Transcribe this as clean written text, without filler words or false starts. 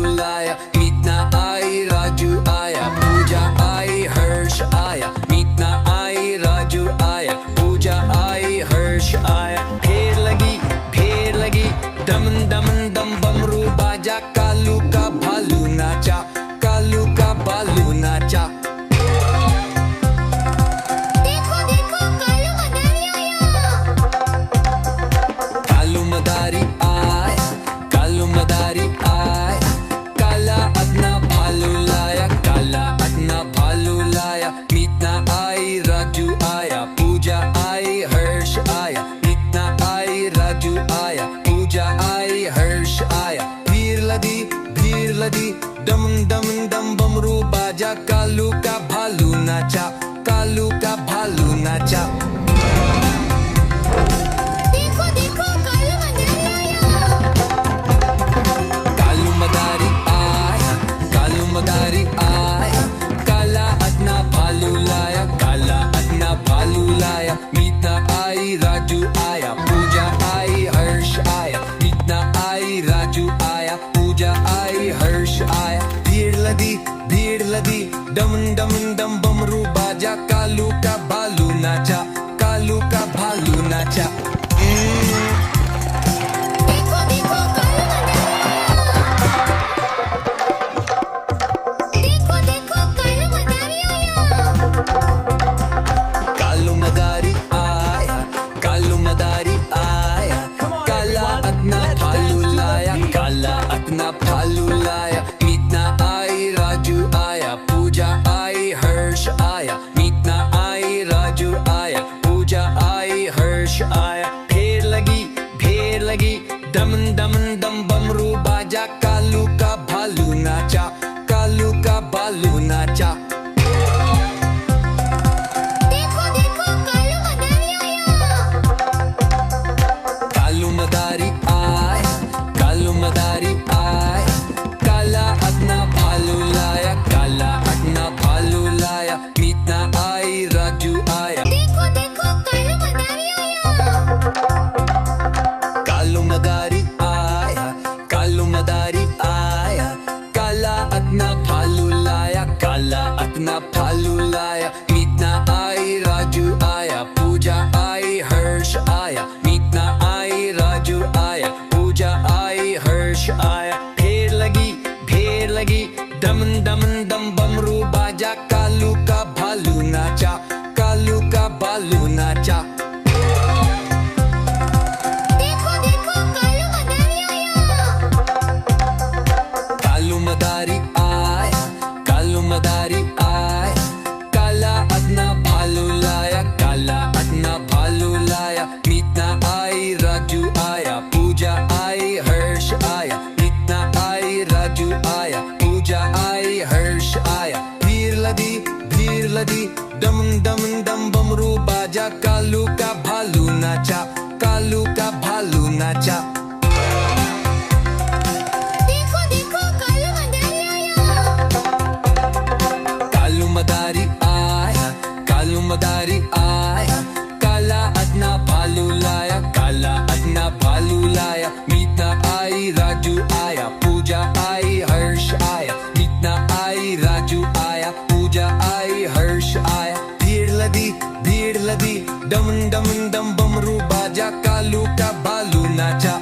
लाया, मीतना आई राजू आया, पूजा आई हर्ष आया, मीतना आई राजू आया, पूजा आई हर्ष आया। फेर लगी दमन दमन दम बमरू बाजा, कालू का भालू नाचा, कालू का भालू नाचा। देखो देखो कालू मदारी आया। कालू मदारी आया, काला अपना भालू लाया, काला अपना भालू लाया, मीतना आई राजू आया, पूजा आई हर्ष आया, मीतना आई राजू आया, पूजा आई हर्ष आया। भीड़ लदी दम दम दम बमरू बाजा, कालू का भालू नाचा, कालू का भालू नाचा। देखो देखो कालू मदारी आया, कालू मदारी आया, काला अपना भालू लाया, काला अपना भालू लाया, मीतना आई राजू आया, पूजा आई हर्ष आया, मीतना आई राजू आया, पूजा आई हर्ष आया। भीड़ लदी दमन दमन दम बमरू बाजा, कालू का भालू नाचा, कालू का भालू नाचा। देखो देखो कालू मदारी आया, कालू मदारी आया, काला अपना भालू लाया, काला अपना भालू लाया, मीतना आई राजू आया, पूजा आई हर्ष आया, मीतना आई राजू आया, पूजा आई हर्ष आया। फेर लगी दमन दमन दम बमरू बाजा, कालू का भालू नाचा, कालू का भालू नाचा। कालू मदारी आया, कालू मदारी आया, काला अपना भालू लाया, काला अपना भालू लाया, मीतना आई राजू आया। देखो देखो कालू मदारी आया, कालू मदारी आया, काला अपना भालू लाया, काला अपना भालू लाया, मीतना आई राजू आया, पूजा आई हर्ष आया, मीतना आई राजू आया, पूजा आई हर्ष आया। फेर लगी दमन दमन दम बमरू बाजा, कालू का भालू नाचा, कालू का भालू नाचा। कालू मदारी आया, कालू मदारी आया, काला अपना भालू लाया, काला अपना भालू लाया, मीतना आई राजू आया, पूजा आई हर्ष आया, मीतना आई राजू आया, पूजा आई हर्ष आया। भीड़ लदी दमन दमन दम बमरू बाजा, कालू का भालू नाचा, कालू का भालू नाचा। कालू मदारी आया, कालू मदारी आया, काला अपना भालू लाया, काला अपना भालू लाया, मीतना आई राजू आया, पूजा आई हर्ष आया, मीतना आई राजू आया, पूजा आई हर्ष आया। भीड़ लदी दमन दमन दम बमरू बाजा, कालू का भालू नाचा।